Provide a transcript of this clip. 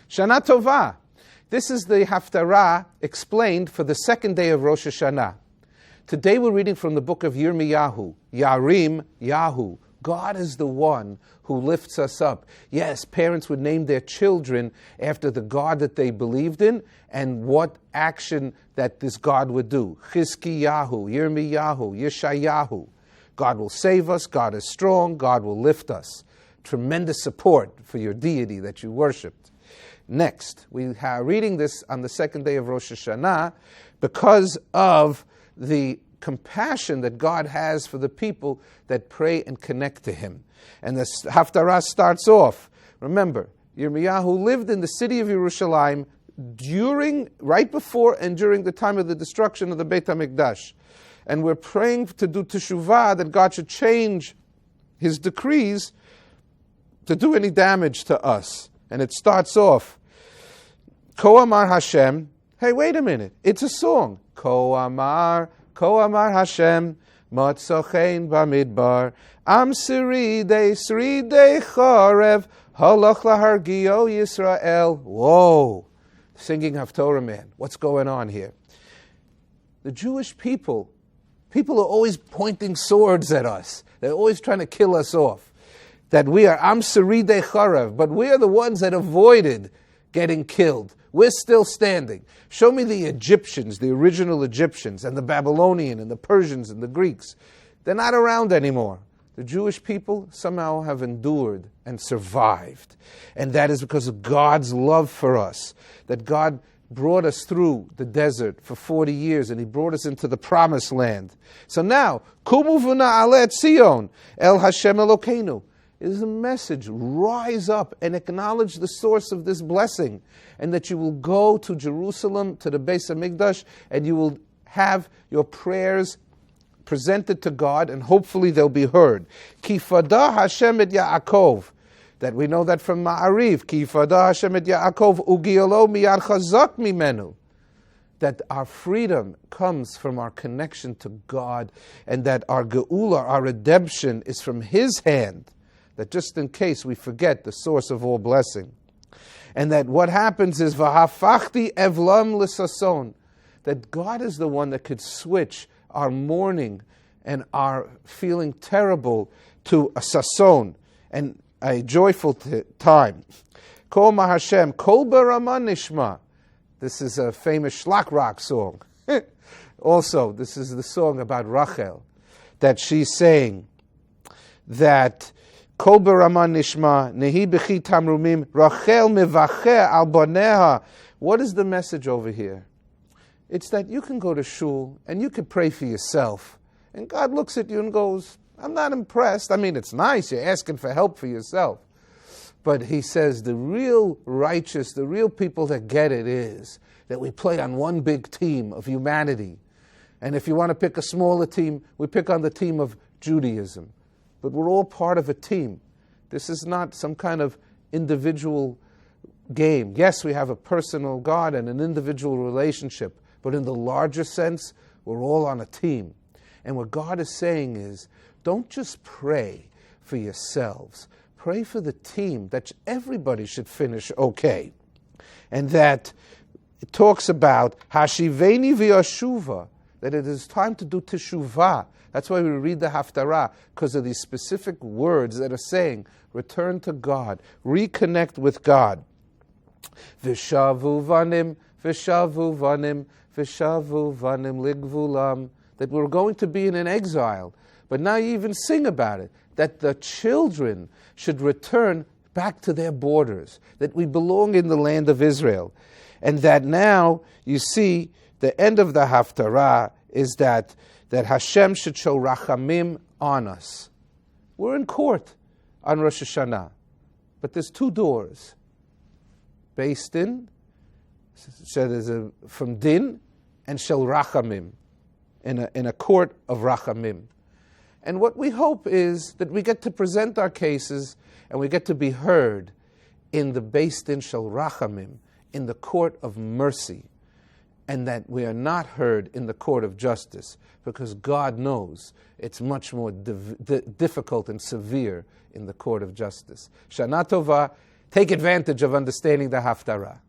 Shana Tova. This is the Haftorah explained for the second day of Rosh Hashanah. Today we're reading from the book of Yirmiyahu. Yarim Yahu. God is the one who lifts us up. Yes, parents would name their children after the God that they believed in and what action that this God would do. Chizkiyahu, Yirmiyahu, Yeshayahu. God will save us, God is strong, God will lift us. Tremendous support for your deity that you worshipped. Next, we are reading this on the second day of Rosh Hashanah because of the compassion that God has for the people that pray and connect to Him. And the Haftarah starts off. Remember, Yirmiyahu lived in the city of Yerushalayim right before and during the time of the destruction of the Beit HaMikdash. And we're praying to do teshuvah, that God should change His decrees to do any damage to us. And it starts off, Ko Amar Hashem. Hey, wait a minute. It's a song. Ko Amar Hashem, Motzochein Bamidbar, Am Sridei Chorev, Halach Lahargio Yisrael. Whoa, singing Haftorahman. What's going on here? The Jewish people are always pointing swords at us. They're always trying to kill us off. That we are Am Sridei Chorev, but we are the ones that avoided getting killed. We're still standing. Show me the Egyptians, the original Egyptians, and the Babylonian, and the Persians, and the Greeks. They're not around anymore. The Jewish people somehow have endured and survived. And that is because of God's love for us. That God brought us through the desert for 40 years, and He brought us into the promised land. So now, Kumu v'na ale Tzion, El Hashem Elokeinu. It is a message. Rise up and acknowledge the source of this blessing, and that you will go to Jerusalem, to the Beis HaMikdash, and you will have your prayers presented to God, and hopefully they'll be heard. Ki fada Hashem et Yaakov. That we know that from Ma'ariv. Ki fada Hashem et Yaakov ugiolo miyad chazak mimenu. That our freedom comes from our connection to God, and that our geula, our redemption, is from His hand. That just in case we forget the source of all blessing. And that what happens is, V'hafachti evlam l'sason, that God is the one that could switch our mourning and our feeling terrible to a sason, and a joyful time. Kol ma Hashem, kol baraman nishma. This is a famous Shlak Rock song. Also, this is the song about Rachel, that she's saying that Kol baraman nishma, nehi b'chi tamrumim, Rachel mevache al boneha. What is the message over here? It's that you can go to shul and you can pray for yourself. And God looks at you and goes, I'm not impressed. I mean, it's nice, you're asking for help for yourself. But He says the real righteous, the real people that get it is that we play on one big team of humanity. And if you want to pick a smaller team, we pick on the team of Judaism. But we're all part of a team. This is not some kind of individual game. Yes, we have a personal God and an individual relationship, but in the larger sense, we're all on a team. And what God is saying is, don't just pray for yourselves. Pray for the team, that everybody should finish okay. And that it talks about Hashiveni v'yashuva, that it is time to do teshuvah. That's why we read the Haftarah, because of these specific words that are saying, return to God, reconnect with God. V'shavu vanim, v'shavu vanim, v'shavu vanim ligvulam. That we're going to be in an exile. But now you even sing about it, that the children should return back to their borders, that we belong in the land of Israel. And that now, you see, the end of the Haftarah is that Hashem should show rachamim on us. We're in court on Rosh Hashanah, but there's two doors. Beis Din, so there's from Din, and Shel Rachamim, in a court of Rachamim. And what we hope is that we get to present our cases and we get to be heard in the Beis Din Shel Rachamim, in the court of mercy, and that we are not heard in the court of justice, because God knows it's much more difficult and severe in the court of justice. Shana Tova, take advantage of understanding the Haftarah.